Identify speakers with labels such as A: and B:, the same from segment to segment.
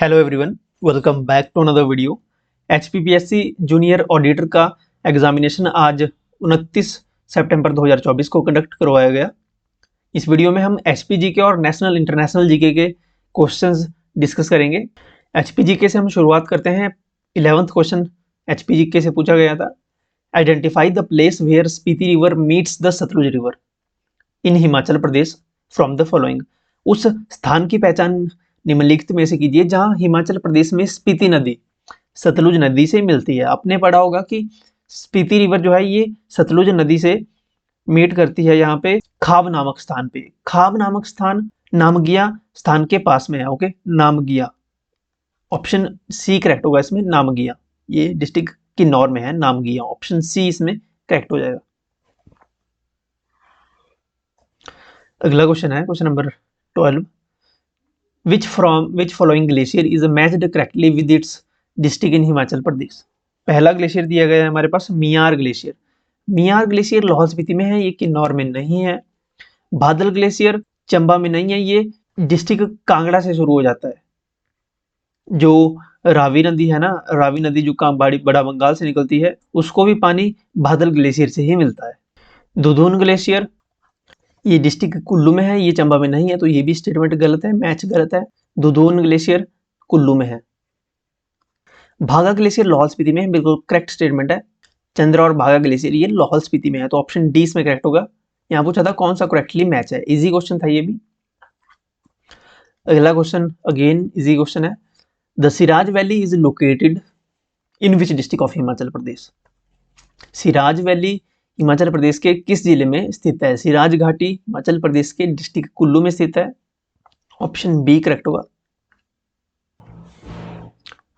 A: Hello everyone, welcome back to another video. HPPSC junior auditor का examination आज 29 सितंबर 2024 को conduct करवाया गया। इस वीडियो में हम एचपीजीके और नेशनल इंटरनेशनल जीके के क्वेश्चंस डिस्कस करेंगे। एचपीजीके से हम शुरुआत करते हैं। 11th क्वेश्चन एचपीजीके से पूछा गया था। Identify the place where Spiti river meets the Sutlej river in Himachal Pradesh from the following. उस स्थान की पहचान निम्नलिखित में से कीजिए जहां हिमाचल प्रदेश में स्पीति नदी सतलुज नदी से मिलती है। आपने पढ़ा होगा कि स्पीति रिवर जो है ये सतलुज नदी से मीट करती है यहाँ पे खाब नामक स्थान पे। खाब नामक स्थान नामगिया स्थान के पास में है। Okay, Namgia option C correct होगा इसमें। नामगिया ये डिस्ट्रिक्ट किन्नौर में है। नामगिया ऑप्शन सी इसमें करेक्ट हो जाएगा। अगला क्वेश्चन है question number 12। which following glacier is matched correctly with its district in Himachal Pradesh. पहला ग्लेशियर दिया गया है हमारे पास मियार ग्लेशियर। मियार ग्लेशियर लाहौल स्पीति में है, ये किन्नौर में नहीं है। बादल ग्लेशियर चंबा में नहीं है, ये डिस्ट्रिक्ट कांगड़ा से शुरू हो जाता है। जो रावी नदी है ना, रावी नदी जो बड़ा बंगाल से निकलती है, उसको भी पानी बादल ग्लेशियर से ही मिलता है। दुधुन ग्लेशियर ये डिस्ट्रिक्ट कुल्लू में है, ये चंबा में नहीं है, तो ये भी स्टेटमेंट गलत है, मैच गलत है। दुधोन ग्लेशियर कुल्लू में है। भागा ग्लेशियर लाहौल स्पीति में है, बिल्कुल करेक्ट स्टेटमेंट है। चंद्रा और भागा ग्लेशियर ये लाहौल स्पीति में है, तो ऑप्शन डी इसमें करेक्ट होगा। यहाँ पूछा था कौन सा करेक्टली मैच है, इजी क्वेश्चन था ये भी। अगला क्वेश्चन अगेन इजी क्वेश्चन है। The Siraj valley is located in which district of Himachal Pradesh. Siraj valley Himachal Pradesh के किस जिले में स्थित है। सिराज घाटी हिमाचल प्रदेश के डिस्ट्रिक्ट कुल्लू में स्थित है। ऑप्शन बी करेक्ट होगा।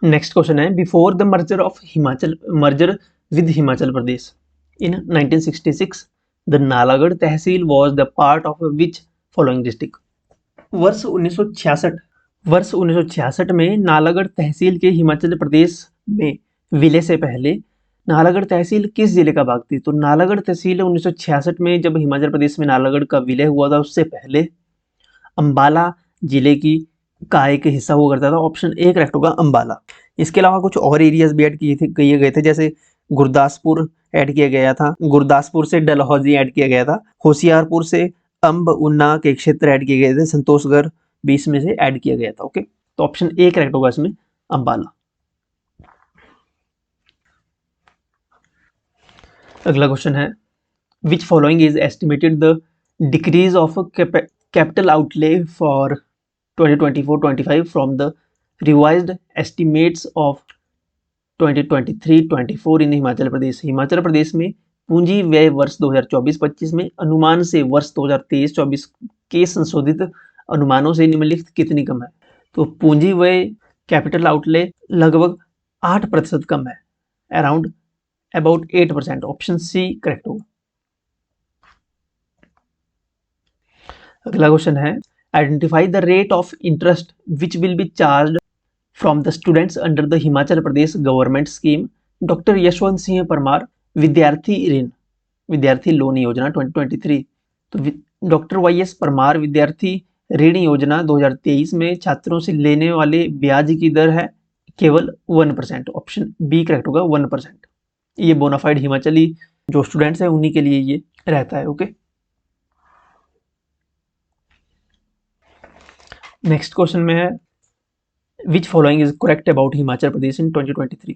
A: नेक्स्ट क्वेश्चन है before the merger with Himachal Pradesh in 1966 the Nalagarh tehsil was the part of which following district. वर्ष 1966 में नालागढ़ तहसील के हिमाचल प्रदेश में विलय से पहले नालागढ़ तहसील किस जिले का भाग थी। तो नालागढ़ तहसील 1966 में जब हिमाचल प्रदेश में नालागढ़ का विलय हुआ था, उससे पहले अंबाला जिले का एक हिस्सा हुआ करता था। ऑप्शन ए करेक्ट होगा, अंबाला। इसके अलावा कुछ और एरियाज भी ऐड किए गए थे, जैसे गुरदासपुर ऐड किया गया था, गुरदासपुर से डलहौजी ऐड किया गया था, होशियारपुर से अंब उन्ना के क्षेत्र ऐड किए गए थे, संतोषगढ़ भी इसमें से ऐड किया गया था। ओके, तो ऑप्शन ए करेक्ट होगा इसमें, अंबाला। अगला क्वेश्चन है which following is estimated the decrease of capital outlay for 2024-25 from the revised estimates of 2023-24 इन हिमाचल प्रदेश। हिमाचल प्रदेश में पूंजी व्यय वर्ष 2024-25 में अनुमान से वर्ष 2023-24 के संशोधित अनुमानों से निम्नलिखित कितनी कम है। तो पूंजी व्यय कैपिटल आउटले लगभग 8% कम है, around about 8%। Option C correct होगा। अगला क्वेश्चन है identify the rate of interest which will be charged from the students under the Himachal Pradesh government scheme doctor Yashwant Singh Parmar विद्यार्थी लोन योजना 2023। तो डॉक्टर वाई एस परमार विद्यार्थी ऋण योजना 2023 में छात्रों से लेने वाले ब्याज की दर है केवल 1%। ऑप्शन बी करेक्ट होगा, 1%। ये बोनाफाइड हिमाचली जो स्टूडेंट्स हैं उन्हीं के लिए ये रहता है। ओके, नेक्स्ट क्वेश्चन में है which following is correct about Himachal Pradesh in 2023।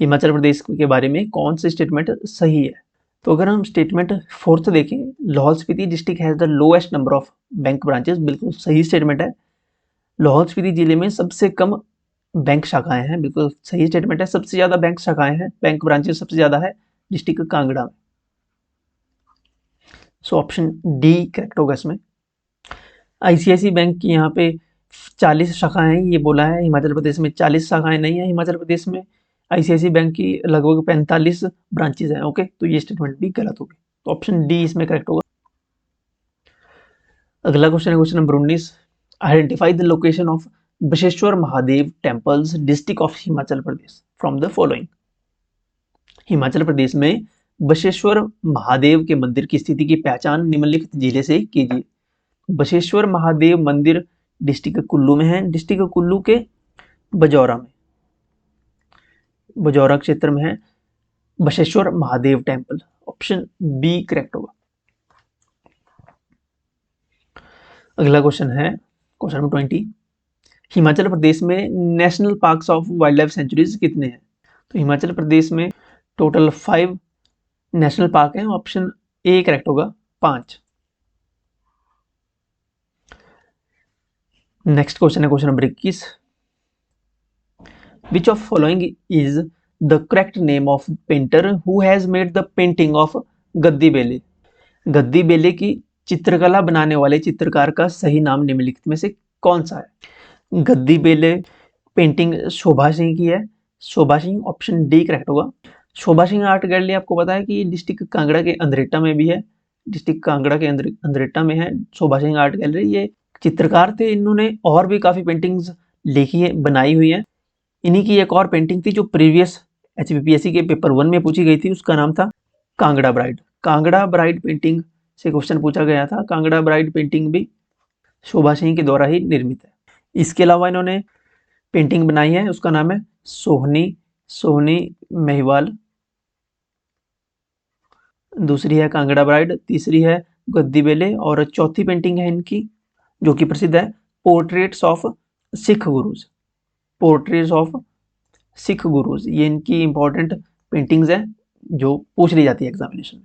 A: Himachal Pradesh के बारे में कौन सी स्टेटमेंट सही है। तो अगर हम स्टेटमेंट 4th देखें, Lahaul Spiti district has the lowest number of bank branches. बिल्कुल सही स्टेटमेंट है। लाहौल स्पीति जिले में सबसे कम बैंक शाखाएं हैं, बिल्कुल सही स्टेटमेंट है। सबसे ज्यादा बैंक शाखाएं हैं, बैंक ब्रांचेस सबसे ज्यादा है डिस्ट्रिक्ट कांगड़ा में। सो ऑप्शन डी करेक्ट होगा इसमें। आईसीआईसी बैंक की यहाँ पे 40 शाखाएं हैं, ये बोला है। हिमाचल प्रदेश में 40 शाखाएं नहीं है। हिमाचल प्रदेश में आईसीआईसी बैंक की लगभग 45 ब्रांचेस हैं। ओके, तो ये स्टेटमेंट भी गलत होगी, तो ऑप्शन डी इसमें करेक्ट होगा। अगला क्वेश्चन है question number 19। Identify the location of Basheshwar Mahadev temples district of Himachal Pradesh from the following. Himachal Pradesh में बशेश्वर महादेव के मंदिर की स्थिति की पहचान निम्नलिखित जिले से कीजिए। बशेश्वर महादेव मंदिर डिस्ट्रिक्ट कुल्लू में है। डिस्ट्रिक्ट कुल्लू के बजौरा में, बजौरा क्षेत्र में है Basheshwar Mahadev temple. Option B correct होगा। अगला क्वेश्चन है क्वेश्चन नंबर 20। हिमाचल प्रदेश में national parks of wild life sanctuaries कितने हैं? तो हिमाचल प्रदेश में टोटल 5 नेशनल पार्क हैं। ऑप्शन ए करेक्ट होगा, 5। नेक्स्ट क्वेश्चन है question number 21। Which of following is the correct name of painter who has made the painting of गद्दी बेले? गद्दी बेले की चित्रकला बनाने वाले चित्रकार का सही नाम निम्नलिखित में से कौन सा है? गद्दी बेले पेंटिंग शोभा सिंह की है, शोभा सिंह। ऑप्शन डी करेक्ट होगा। शोभा सिंह आर्ट गैलरी आपको पता है कि डिस्ट्रिक्ट कांगड़ा के अंद्रेटा में भी है, डिस्ट्रिक्ट कांगड़ा के अंद्रेटा में है शोभा सिंह आर्ट गैलरी। ये चित्रकार थे, इन्होंने और भी काफ़ी पेंटिंग्स लिखी है, बनाई हुई है। इन्हीं की एक और पेंटिंग थी जो प्रीवियस HPPSC के पेपर 1 में पूछी गई थी, उसका नाम था Kangra bride. Kangra bride painting से क्वेश्चन पूछा गया था। कांगड़ा ब्राइड पेंटिंग भी शोभा सिंह के द्वारा ही निर्मित है। इसके अलावा इन्होंने पेंटिंग बनाई है, उसका नाम है सोहनी महिवाल। दूसरी है कांगड़ा ब्राइड, तीसरी है गद्दी बेले और चौथी पेंटिंग है इनकी जो कि प्रसिद्ध है portraits of Sikh gurus. Portraits of Sikh gurus, ये इनकी इंपॉर्टेंट पेंटिंग्स हैं जो पूछ ली जाती है एग्जामिनेशन में।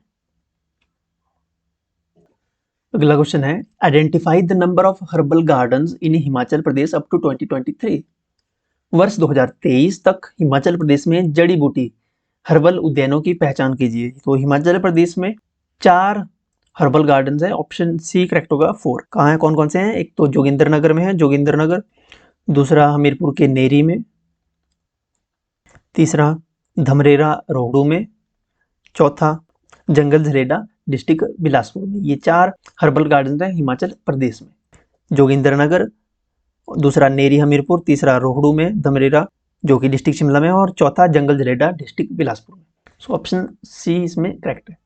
A: अगला क्वेश्चन है identify the number of herbal gardens in Himachal Pradesh up to 2023। वर्ष 2023 तक हिमाचल प्रदेश में जड़ी बूटी हर्बल उद्यानों की पहचान कीजिए। तो हिमाचल प्रदेश में 4 हर्बल गार्डन्स है। ऑप्शन सी करेक्ट होगा, 4। कहाँ है, कौन कौन से हैं? एक तो जोगिंद्रनगर में है, जोगिंद्रनगर। दूसरा हमीरपुर के नेरी में। तीसरा धमरेरा रोहडू में। चौथा जंगल झरेड़ा डिस्ट्रिक्ट बिलासपुर में। ये 4 हर्बल गार्डन है हिमाचल प्रदेश में। जोगिंद्रनगर, दूसरा नेरी हमीरपुर, तीसरा रोहडू में धमरेरा जो कि डिस्ट्रिक्ट शिमला में, और चौथा जंगल झरेड़ा डिस्ट्रिक्ट बिलासपुर में। सो ऑप्शन सी इसमें करेक्ट है।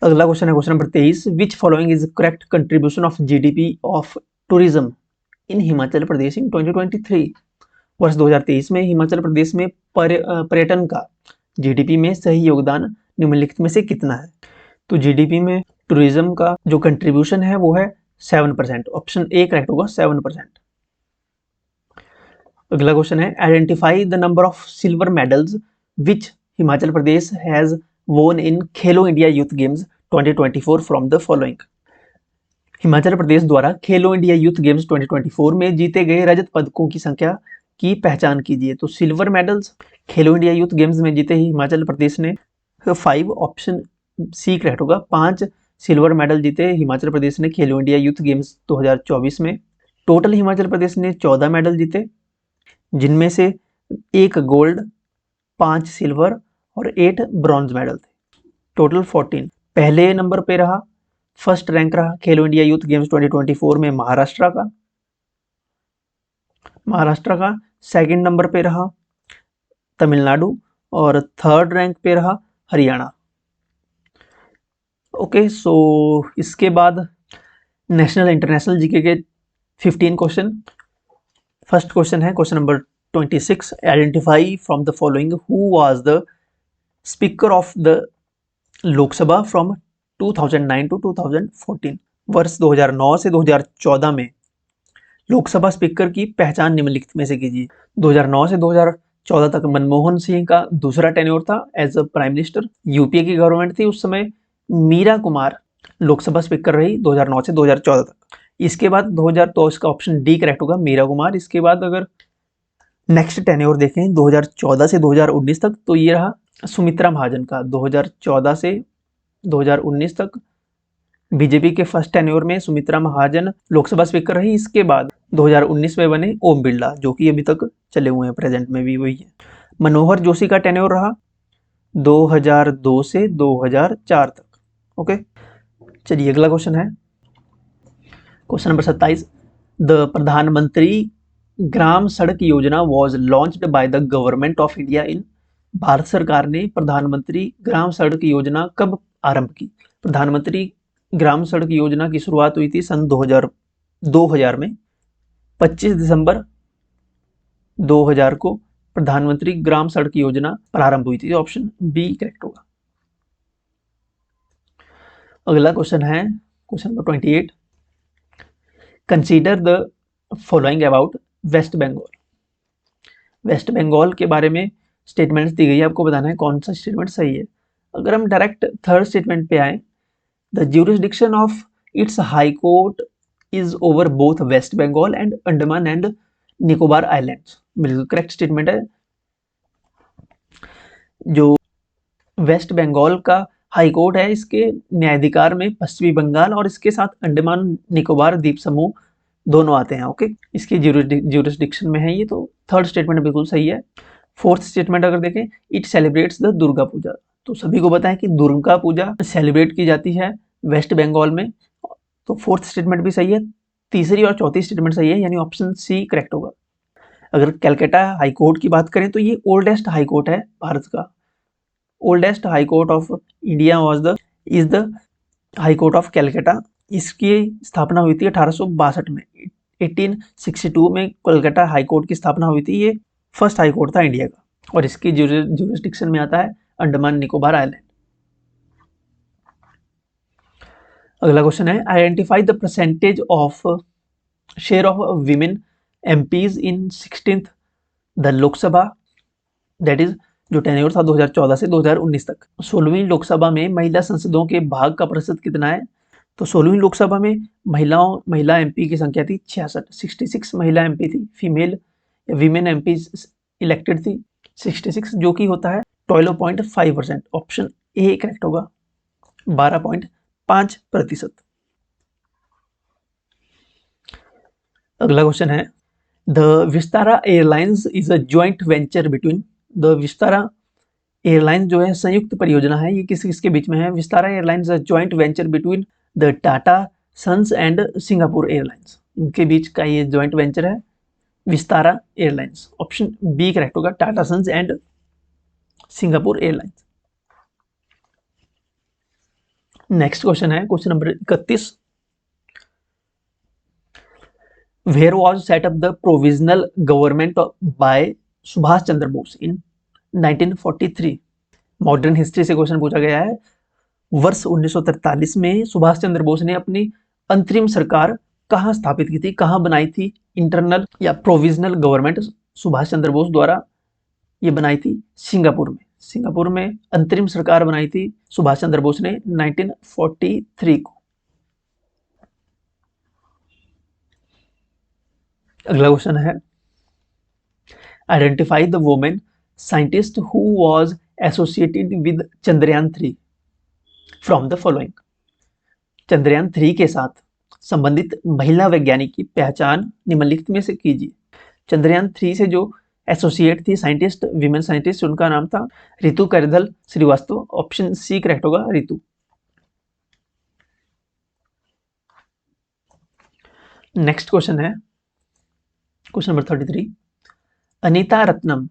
A: अगला क्वेश्चन है question number 23। Which following is correct contribution of GDP of tourism in Himachal Pradesh in 2023। वर्ष 2023 में हिमाचल प्रदेश में पर्यटन का GDP में सही योगदान निम्नलिखित में से कितना है? तो GDP में टूरिज्म का जो कंट्रीब्यूशन है वो है 7%। ऑप्शन ए करेक्ट होगा, 7%। अगला क्वेश्चन है identify the number of silver medals which Himachal Pradesh has won in Khelo India youth games 2024 from the following. Himachal Pradesh द्वारा खेलो इंडिया यूथ गेम्स 2024 में जीते गए रजत पदकों की संख्या की पहचान कीजिए। तो सिल्वर मेडल्स खेलो इंडिया यूथ गेम्स में जीते ही हिमाचल प्रदेश ने 5। ऑप्शन सी करेक्ट होगा, 5 सिल्वर मेडल जीते हिमाचल प्रदेश ने खेलो इंडिया यूथ गेम्स 2024 में। टोटल हिमाचल प्रदेश ने 14 मेडल जीते, जिनमें से 1 गोल्ड, 5 सिल्वर और 8 ब्रॉन्ज मेडल थे। टोटल 14। पहले नंबर पे रहा, फर्स्ट रैंक रहा खेलो इंडिया यूथ गेम्स 2024 में महाराष्ट्र का। सेकंड नंबर पे रहा तमिलनाडु और थर्ड रैंक पे रहा हरियाणा। ओके, सो इसके बाद नेशनल इंटरनेशनल जीके के 15 क्वेश्चन। फर्स्ट क्वेश्चन है question number 26। Identify from the following who was the speaker of the Lok Sabha from 2009 to 2014। वर्ष 2009 से 2014 में लोकसभा स्पीकर की पहचान निम्नलिखित में से कीजिए। 2009 से 2014 तक मनमोहन सिंह का दूसरा टेन्योर था as a prime minister. UPA की गवर्नमेंट थी उस समय। मीरा कुमार लोकसभा स्पीकर रही 2009 से 2014 तक। इसके बाद 2000, तो इसका ऑप्शन डी करेक्ट होगा, मीरा कुमार। इसके बाद अगर नेक्स्ट टेन्योर देखें 2014 से 2019 तक, तो ये रहा सुमित्रा महाजन का। 2014 से 2019 तक बीजेपी के फर्स्ट टेन्योर में सुमित्रा महाजन लोकसभा स्पीकर रही। इसके बाद 2019 में बने ओम बिरला, जो कि अभी तक चले हुए हैं, प्रेजेंट में भी वही है। मनोहर जोशी का टेन्योर रहा 2002 से 2004 तक। ओके, चलिए अगला क्वेश्चन है क्वेश्चन नंबर 27। द प्रधानमंत्री ग्राम सड़क योजना was launched by the government of India in. Bharat सरकार ने प्रधानमंत्री ग्राम सड़क योजना कब आरंभ की? प्रधानमंत्री ग्राम सड़क योजना की शुरुआत हुई थी सन 2000 में 25 दिसंबर 2000 को प्रधानमंत्री ग्राम सड़क योजना प्रारंभ हुई थी। ऑप्शन बी करेक्ट होगा। अगला क्वेश्चन है question number 28। Consider the following about West Bengal. West Bengal के बारे में स्टेटमेंट्स दी गई है, आपको बताना है कौन सा स्टेटमेंट सही है। अगर हम डायरेक्ट थर्ड स्टेटमेंट पे आए, the jurisdiction of its high court is over both West Bengal and Andaman and Nicobar islands. बिल्कुल करेक्ट स्टेटमेंट है। जो वेस्ट बंगाल का हाई कोर्ट है, इसके न्यायाधिकार में पश्चिमी बंगाल और इसके साथ अंडमान निकोबार द्वीप समूह दोनों आते हैं। ओके, इसकी ज्यूरिसडिक्शन में है ये, तो थर्ड स्टेटमेंट बिल्कुल सही है। फोर्थ स्टेटमेंट अगर देखें, it celebrates the Durga Puja. तो सभी को पता है कि दुर्गा पूजा सेलिब्रेट की जाती है वेस्ट बंगाल में, तो फोर्थ स्टेटमेंट भी सही है। तीसरी और चौथी स्टेटमेंट सही है, यानी ऑप्शन सी करेक्ट होगा। अगर कलकत्ता हाई कोर्ट की बात करें तो ये ओल्डेस्ट हाई कोर्ट है भारत का। Oldest high court of India is the high court of Calcutta. इसकी स्थापना हुई थी 1862 में। 1862 में कलकत्ता हाई कोर्ट की स्थापना हुई थी। ये फर्स्ट हाई कोर्ट था इंडिया का, और इसकी ज्यूरिसडिक्शन में आता है अंडमान निकोबार आइलैंड। अगला क्वेश्चन है, identify the percentage of share of women MPs in 16th the Lok Sabha, that is जो टेन्योर था 2014 से 2019 तक। 16वीं लोकसभा में महिला सांसदों के भाग का प्रतिशत कितना है? तो 16वीं लोकसभा में महिला एमपी की संख्या थी 66 महिला एमपी थी, फीमेल वीमेन एमपी इलेक्टेड थी 66, जो कि होता है 12.5%। ऑप्शन ए करेक्ट होगा, 12.5%। अगला क्वेश्चन है, the Vistara airlines is a joint venture between. The Vistara airlines जो है संयुक्त परियोजना है, ये किसके बीच में है? Vistara airlines a joint venture between the Tata sons and Singapore airlines. इनके बीच का ये ज्वाइंट वेंचर है Vistara airlines. Option B correct होगा, Tata sons and Singapore airlines. Next question है question number 31। Where was set up the provisional government by Subhash Chandra Bose in 1943। Modern history से question पूछा गया है। वर्ष 1943 में सुभाष चंद्र बोस ने अपनी अंतरिम सरकार कहाँ स्थापित की थी, कहाँ बनाई थी? इंटरनल या प्रोविजनल गवर्नमेंट सुभाष चंद्र बोस द्वारा ये बनाई थी सिंगापुर में। सिंगापुर में अंतरिम सरकार बनाई थी सुभाष चंद्र बोस ने 1943 को। अगला क्वेश्चन है, identify the women scientist who was associated with Chandrayaan 3 from the following. Chandrayaan 3 के साथ संबंधित महिला वैज्ञानिक की पहचान निम्नलिखित में से कीजिए। चंद्रयान 3 से जो एसोसिएट थी साइंटिस्ट, वीमेन साइंटिस्ट, उनका नाम था Ritu Karidhal Srivastava. Option C correct होगा, रितु। नेक्स्ट क्वेश्चन है question number 33। Anita Ratnam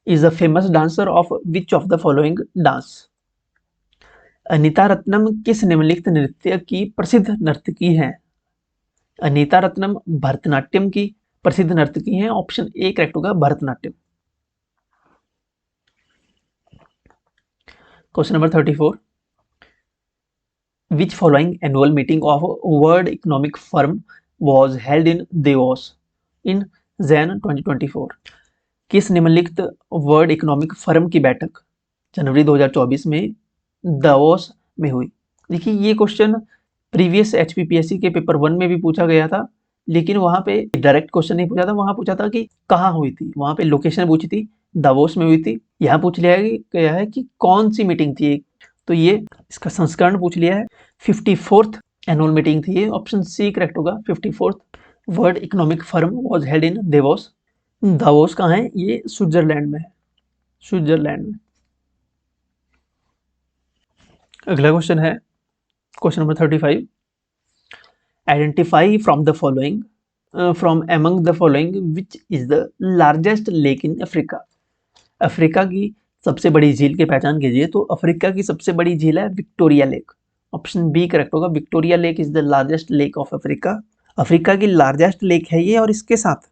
A: is a famous dancer of which of the following dance. अनीता रत्नम किस निम्नलिखित नृत्य की प्रसिद्ध नर्तकी है? अनीता रत्नम भरतनाट्यम की प्रसिद्ध नर्तकी हैं। ऑप्शन ए करेक्ट होगा, Bharatanatyam. Question number 34। Which following annual meeting of world economic forum was held in Davos in Jan 2024। किस निम्नलिखित वर्ल्ड इकोनॉमिक फोरम की बैठक जनवरी 2024 में दावोस में हुई? देखिए, ये क्वेश्चन प्रीवियस एचपीपीएससी के पेपर 1 में भी पूछा गया था, लेकिन वहां पे डायरेक्ट क्वेश्चन नहीं पूछा था। वहां पूछा था कि कहाँ हुई थी, वहां पे लोकेशन पूछी थी, दावोस में हुई थी। यहाँ पूछ लिया गया है कि कौन सी मीटिंग थी, तो ये इसका संस्करण पूछ लिया है। 54th एनुअल मीटिंग थी ये। ऑप्शन सी करेक्ट होगा, 54th world economic forum was held in Davos. Davos कहाँ है? ये स्विट्जरलैंड में है, स्विट्जरलैंड में। अगला क्वेश्चन है question number 35। Identify from the following from among the following which is the largest lake in Africa. Africa की सबसे बड़ी झील की पहचान कीजिए। तो अफ्रीका की सबसे बड़ी झील है Victoria lake. Option B correct होगा, Victoria lake is the largest lake of Africa. Africa की लार्जेस्ट लेक है ये, और इसके साथ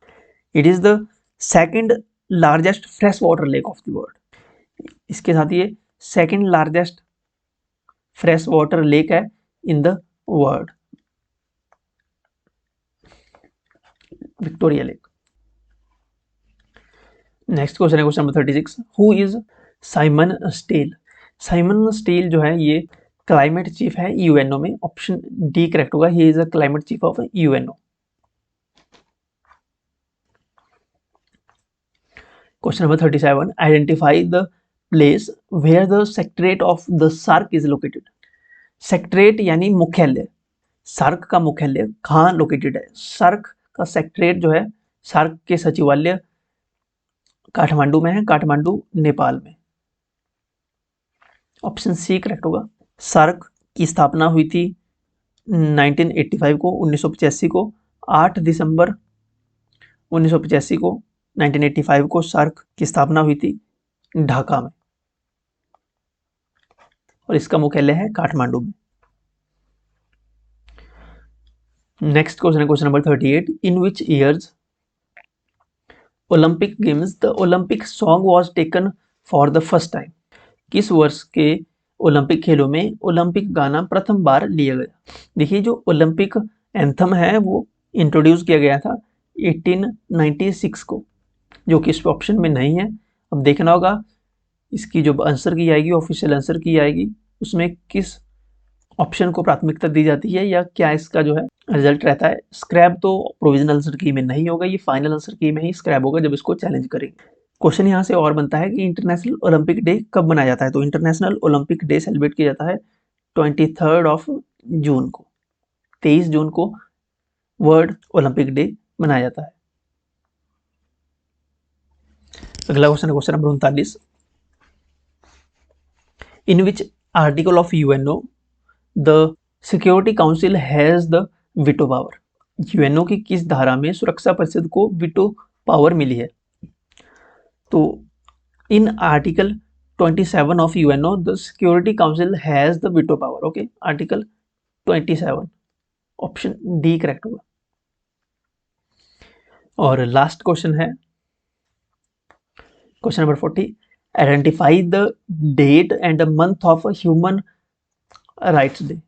A: it is the second largest fresh water lake of the world. इसके साथ ये second largest fresh water lake है in the world, Victoria lake. Next question है question number 36, who is Simon Stiell. Simon Stiell जो है ये climate chief है UNO में। ऑप्शन डी करेक्ट होगा, he is a climate chief of UNO. Question number 37, identify the place where the secretariat of the SAARC is located. Secretariat यानी मुख्यालय, SAARC का मुख्यालय कहाँ लोकेटेड है? सार्क का सेक्रेटरीट जो है, सार्क के सचिवालय काठमांडू में है, काठमांडू नेपाल में। ऑप्शन सी करेक्ट होगा। सार्क की स्थापना हुई थी 1985 को, 1985 को, 8 दिसंबर 1985 को, 1985 को सार्क की स्थापना हुई थी ढाका में, और इसका मुख्यालय है काठमांडू में। नेक्स्ट क्वेश्चन है question number 38, in which years Olympic games the Olympic song was taken for the first time. किस वर्ष के ओलंपिक खेलों में ओलंपिक गाना प्रथम बार लिया गया? देखिए, जो ओलंपिक एंथम है वो इंट्रोड्यूस किया गया था 1896 को, जो कि इस ऑप्शन में नहीं है। अब देखना होगा इसकी जो आंसर की आएगी, ऑफिशियल आंसर की आएगी, उसमें किस ऑप्शन को प्राथमिकता दी जाती है या क्या इसका जो है रिजल्ट रहता है। स्क्रैप तो प्रोविजनल आंसर की में नहीं होगा, ये फाइनल आंसर की में ही स्क्रैप होगा जब इसको चैलेंज करेंगे। क्वेश्चन यहाँ से और बनता है कि इंटरनेशनल ओलंपिक डे कब मनाया जाता है? तो इंटरनेशनल ओलंपिक डे सेलिब्रेट किया जाता है 23 जून को, 23 जून को वर्ल्ड ओलंपिक डे मनाया जाता है। अगला क्वेश्चन है question number 39, in which article of UNO the security council has the veto power. UNO की किस धारा में सुरक्षा परिषद को वीटो पावर मिली है? तो in article 27 of UNO the security council has the veto power. Okay, article 27, option D correct होगा। और लास्ट क्वेश्चन है question number 40, identify the date and the month of human rights day.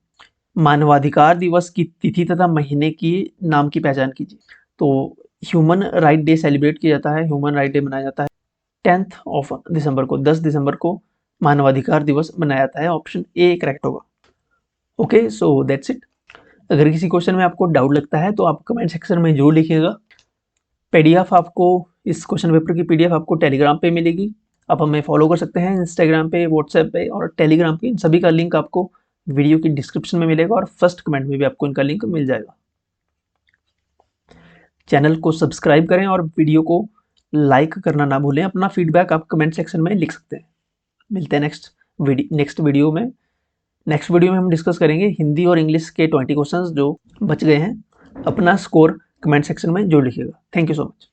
A: मानवाधिकार दिवस की तिथि तथा महीने की नाम की पहचान कीजिए। तो ह्यूमन राइट डे सेलिब्रेट किया जाता है, ह्यूमन राइट डे मनाया जाता है 10 दिसंबर को, 10 दिसंबर को मानवाधिकार दिवस मनाया जाता है। ऑप्शन ए करेक्ट होगा। Okay, so that's it. अगर किसी क्वेश्चन में आपको डाउट लगता है तो आप कमेंट सेक्शन में जरूर लिखिएगा। पीडीएफ आपको, इस क्वेश्चन पेपर की पीडीएफ आपको टेलीग्राम पे मिलेगी। आप हमें फॉलो कर सकते हैं इंस्टाग्राम पे, व्हाट्सएप पे और टेलीग्राम पे। इन सभी का लिंक आपको वीडियो की डिस्क्रिप्शन में मिलेगा और फर्स्ट कमेंट में भी आपको इनका लिंक मिल जाएगा। चैनल को सब्सक्राइब करें और वीडियो को लाइक करना ना भूलें। अपना फीडबैक आप कमेंट सेक्शन में लिख सकते हैं। मिलते हैं नेक्स्ट वीडियो में। नेक्स्ट वीडियो में हम डिस्कस करेंगे हिंदी और इंग्लिश के 20 क्वेश्चंस जो बच गए हैं। अपना स्कोर कमेंट सेक्शन में जरूर लिखिएगा। Thank you so much.